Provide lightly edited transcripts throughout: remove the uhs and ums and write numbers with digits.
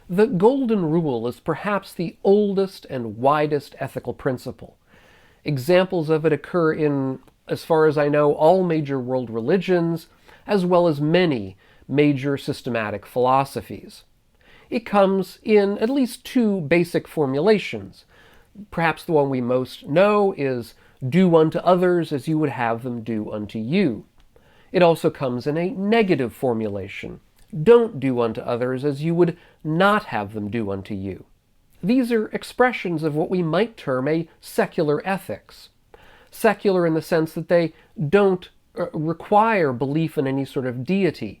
The Golden Rule is perhaps the oldest and widest ethical principle. Examples of it occur in, as far as I know, all major world religions, as well as many major systematic philosophies. It comes in at least two basic formulations. Perhaps the one we most know is, do unto others as you would have them do unto you. It also comes in a negative formulation. Don't do unto others as you would not have them do unto you. These are expressions of what we might term a secular ethics. Secular in the sense that they don't require belief in any sort of deity,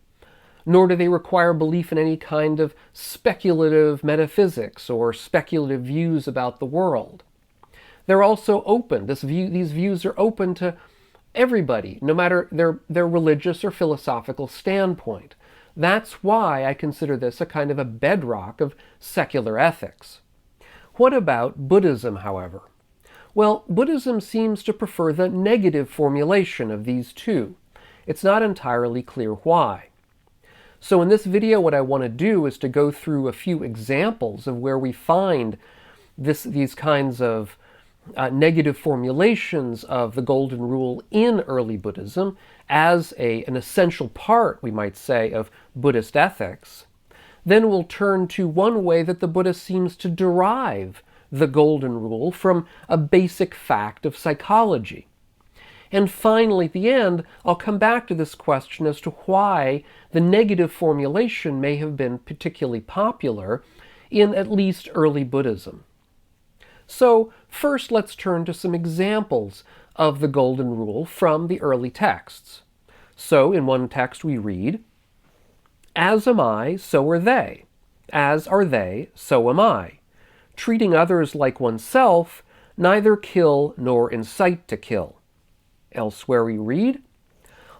nor do they require belief in any kind of speculative metaphysics or speculative views about the world. They're also open. These views are open to everybody, no matter their religious or philosophical standpoint. That's why I consider this a kind of a bedrock of secular ethics. What about Buddhism, however? Well, Buddhism seems to prefer the negative formulation of these two. It's not entirely clear why. So in this video, what I want to do is to go through a few examples of where we find these kinds of negative formulations of the Golden Rule in early Buddhism as an essential part, we might say, of Buddhist ethics. Then we'll turn to one way that the Buddha seems to derive the Golden Rule from a basic fact of psychology. And finally, at the end, I'll come back to this question as to why the negative formulation may have been particularly popular in at least early Buddhism. So first, let's turn to some examples of the Golden Rule from the early texts. So in one text we read, "As am I, so are they. As are they, so am I. Treating others like oneself, neither kill nor incite to kill." Elsewhere we read,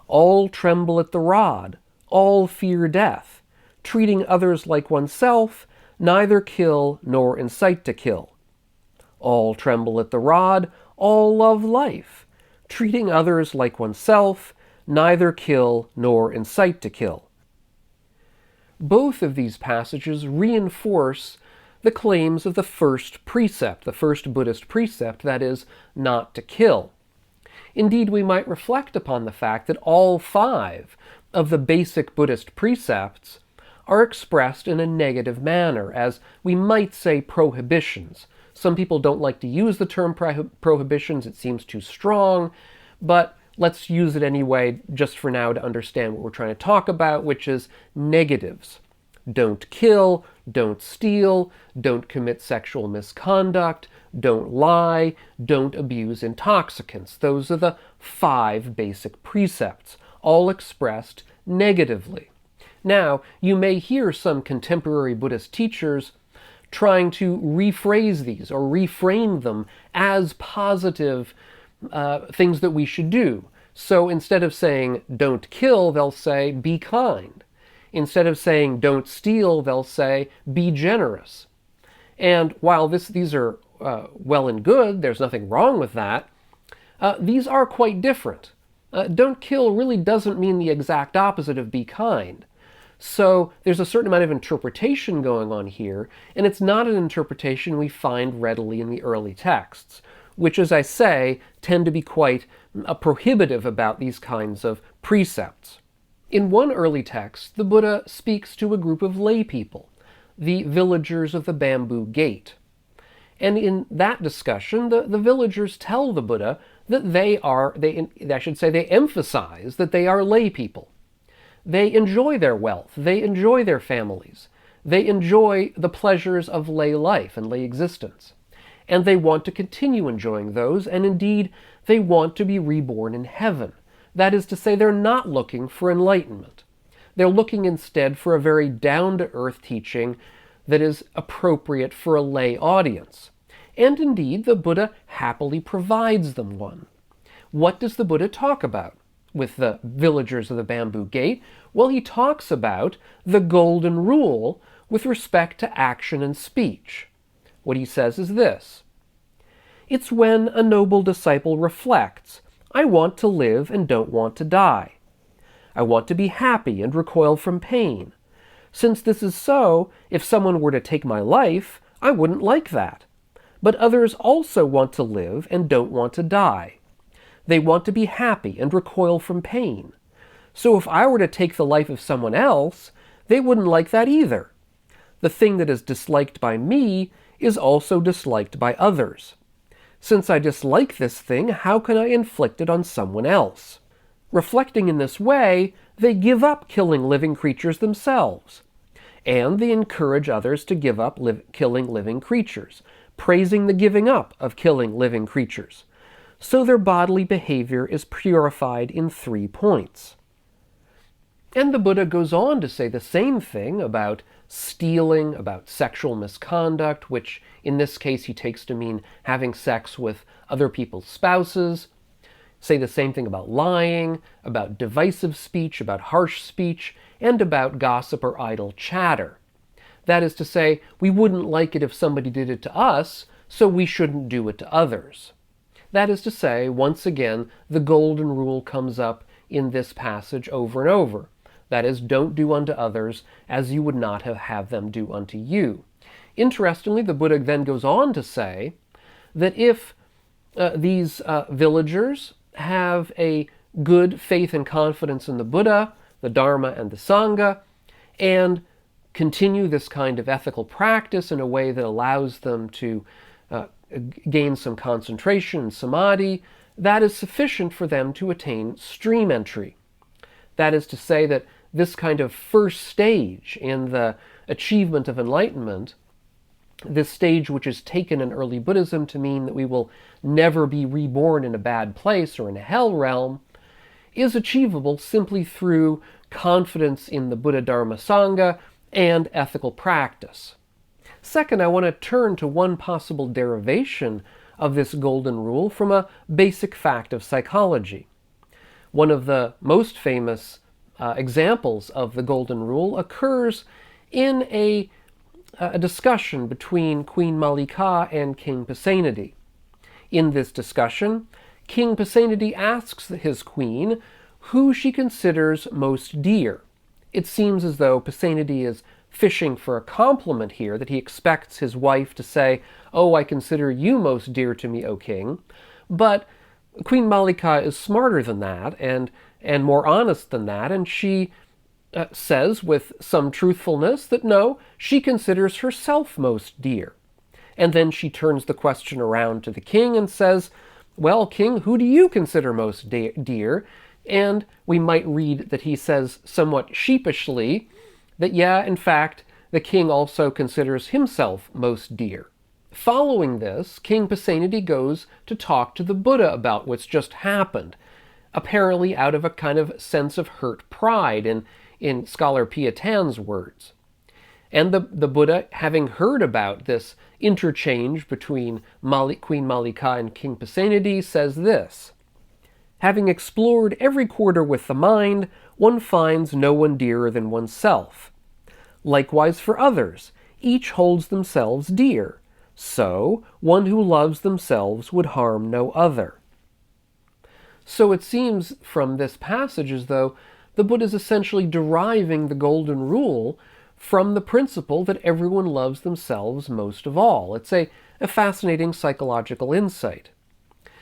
"All tremble at the rod, all fear death. Treating others like oneself, neither kill nor incite to kill. All tremble at the rod, all love life. Treating others like oneself, neither kill nor incite to kill." Both of these passages reinforce the claims of the first precept, the first Buddhist precept, that is, not to kill. Indeed, we might reflect upon the fact that all five of the basic Buddhist precepts are expressed in a negative manner, as we might say prohibitions. Some people don't like to use the term prohibitions, it seems too strong, but let's use it anyway just for now to understand what we're trying to talk about, which is negatives. Don't kill, don't steal, don't commit sexual misconduct, don't lie, don't abuse intoxicants. Those are the five basic precepts, all expressed negatively. Now, you may hear some contemporary Buddhist teachers trying to rephrase these or reframe them as positive things that we should do. So instead of saying don't kill, they'll say be kind. Instead of saying don't steal, they'll say be generous. And while these are well and good, there's nothing wrong with that, these are quite different. Don't kill really doesn't mean the exact opposite of be kind. So there's a certain amount of interpretation going on here, and it's not an interpretation we find readily in the early texts, which, as I say, tend to be quite prohibitive about these kinds of precepts. In one early text, the Buddha speaks to a group of lay people, the villagers of the bamboo gate. And in that discussion, the villagers tell the Buddha that they emphasize that they are lay people. They enjoy their wealth, they enjoy their families, they enjoy the pleasures of lay life and lay existence. And they want to continue enjoying those, and indeed, they want to be reborn in heaven. That is to say, they're not looking for enlightenment. They're looking instead for a very down-to-earth teaching that is appropriate for a lay audience. And indeed, the Buddha happily provides them one. What does the Buddha talk about with the villagers of the bamboo gate? Well, he talks about the Golden Rule with respect to action and speech. What he says is this: "It's when a noble disciple reflects, I want to live and don't want to die. I want to be happy and recoil from pain. Since this is so, if someone were to take my life, I wouldn't like that. But others also want to live and don't want to die. They want to be happy and recoil from pain. So if I were to take the life of someone else, they wouldn't like that either. The thing that is disliked by me is also disliked by others. Since I dislike this thing, how can I inflict it on someone else? Reflecting in this way, they give up killing living creatures themselves. And they encourage others to give up killing living creatures, praising the giving up of killing living creatures. So their bodily behavior is purified in 3 points. And the Buddha goes on to say the same thing about stealing, about sexual misconduct, which in this case he takes to mean having sex with other people's spouses. Say the same thing about lying, about divisive speech, about harsh speech, and about gossip or idle chatter. That is to say, we wouldn't like it if somebody did it to us, so we shouldn't do it to others. That is to say, once again, the golden rule comes up in this passage over and over. That is, don't do unto others as you would not have them do unto you. Interestingly, the Buddha then goes on to say that if these villagers have a good faith and confidence in the Buddha, the Dharma, and the Sangha, and continue this kind of ethical practice in a way that allows them to gain some concentration and samadhi, that is sufficient for them to attain stream entry. That is to say that this kind of first stage in the achievement of enlightenment, this stage which is taken in early Buddhism to mean that we will never be reborn in a bad place or in a hell realm, is achievable simply through confidence in the Buddha, Dharma, Sangha, and ethical practice. Second, I want to turn to one possible derivation of this golden rule from a basic fact of psychology. One of the most famous examples of the golden rule occurs in a discussion between Queen Mallika and King Pasenadi. In this discussion, King Pasenadi asks his queen who she considers most dear. It seems as though Pasenadi is fishing for a compliment here, that he expects his wife to say, "Oh, I consider you most dear to me, O king." But Queen Mallika is smarter than that and more honest than that, and she says with some truthfulness that no, she considers herself most dear. And then she turns the question around to the king and says, "Well, king, who do you consider most dear?" And we might read that he says somewhat sheepishly that, yeah, in fact, the king also considers himself most dear. Following this, King Pasenadi goes to talk to the Buddha about what's just happened, apparently out of a kind of sense of hurt pride, in Scholar Pietan's words. And the Buddha, having heard about this interchange between Queen Mallika and King Pasenadi, says this: "Having explored every quarter with the mind, one finds no one dearer than oneself. Likewise for others, each holds themselves dear. So, one who loves themselves would harm no other." So it seems from this passage as though the Buddha is essentially deriving the golden rule from the principle that everyone loves themselves most of all. It's a fascinating psychological insight.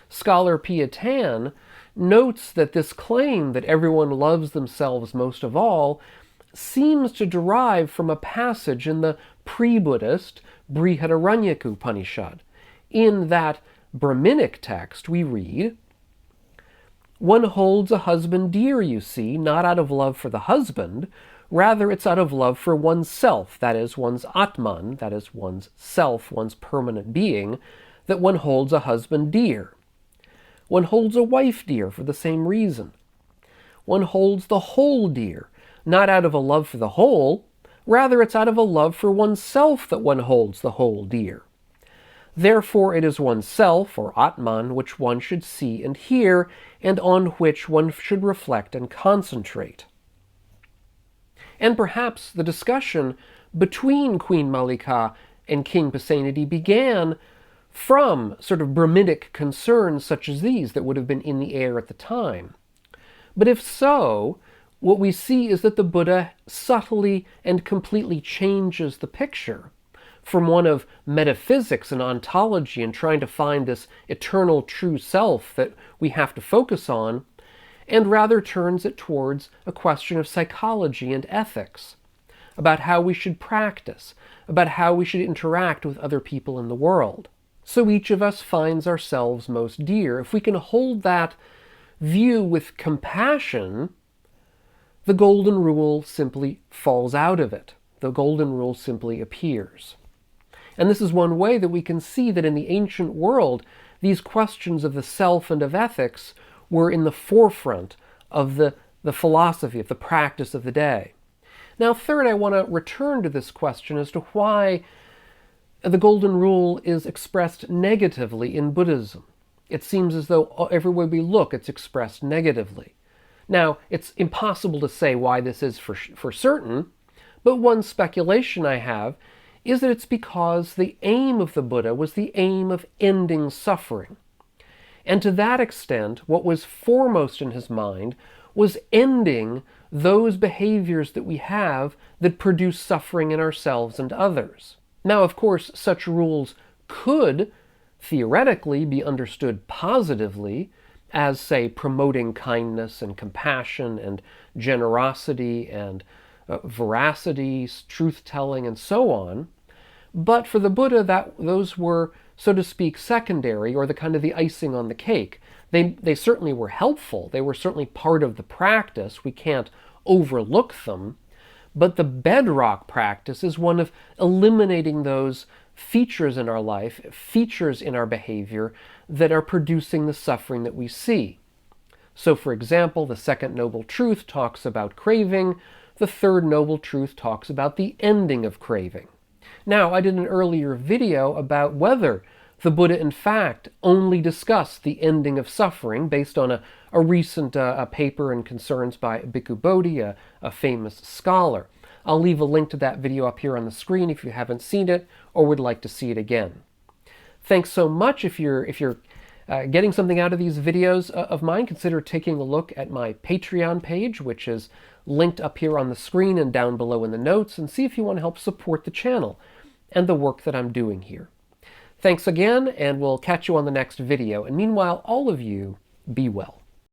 Scholar Pietan notes that this claim that everyone loves themselves most of all seems to derive from a passage in the pre-Buddhist Brihadaranyaka Upanishad. In that Brahminic text we read, "One holds a husband dear, you see, not out of love for the husband, rather it's out of love for oneself, that is, one's Atman, that is, one's self, one's permanent being, that one holds a husband dear. One holds a wife dear for the same reason. One holds the whole dear, not out of a love for the whole, rather it's out of a love for oneself that one holds the whole dear. Therefore it is oneself, or Atman, which one should see and hear, and on which one should reflect and concentrate." And perhaps the discussion between Queen Mallika and King Pasenadi began from sort of Brahminic concerns such as these that would have been in the air at the time. But if so, what we see is that the Buddha subtly and completely changes the picture from one of metaphysics and ontology and trying to find this eternal true self that we have to focus on, and rather turns it towards a question of psychology and ethics, about how we should practice, about how we should interact with other people in the world. So each of us finds ourselves most dear. If we can hold that view with compassion, the golden rule simply falls out of it. The golden rule simply appears. And this is one way that we can see that in the ancient world, these questions of the self and of ethics were in the forefront of the philosophy, of the practice of the day. Now, third, I want to return to this question as to why the golden rule is expressed negatively in Buddhism. It seems as though everywhere we look, it's expressed negatively. Now, it's impossible to say why this is for certain, but one speculation I have is that it's because the aim of the Buddha was the aim of ending suffering. And to that extent, what was foremost in his mind was ending those behaviors that we have that produce suffering in ourselves and others. Now, of course, such rules could theoretically be understood positively as, say, promoting kindness and compassion and generosity and veracity, truth-telling, and so on. But for the Buddha, those were, so to speak, secondary, or the kind of the icing on the cake. They certainly were helpful. They were certainly part of the practice. We can't overlook them. But the bedrock practice is one of eliminating those features in our life, features in our behavior that are producing the suffering that we see. So, for example, the second noble truth talks about craving. The third noble truth talks about the ending of craving. Now, I did an earlier video about whether the Buddha, in fact, only discussed the ending of suffering based on a recent paper and concerns by Bhikkhu Bodhi, a famous scholar. I'll leave a link to that video up here on the screen if you haven't seen it or would like to see it again. Thanks so much. If you're getting something out of these videos of mine, consider taking a look at my Patreon page, which is linked up here on the screen and down below in the notes, and see if you want to help support the channel and the work that I'm doing here. Thanks again, and we'll catch you on the next video. And meanwhile, all of you, be well.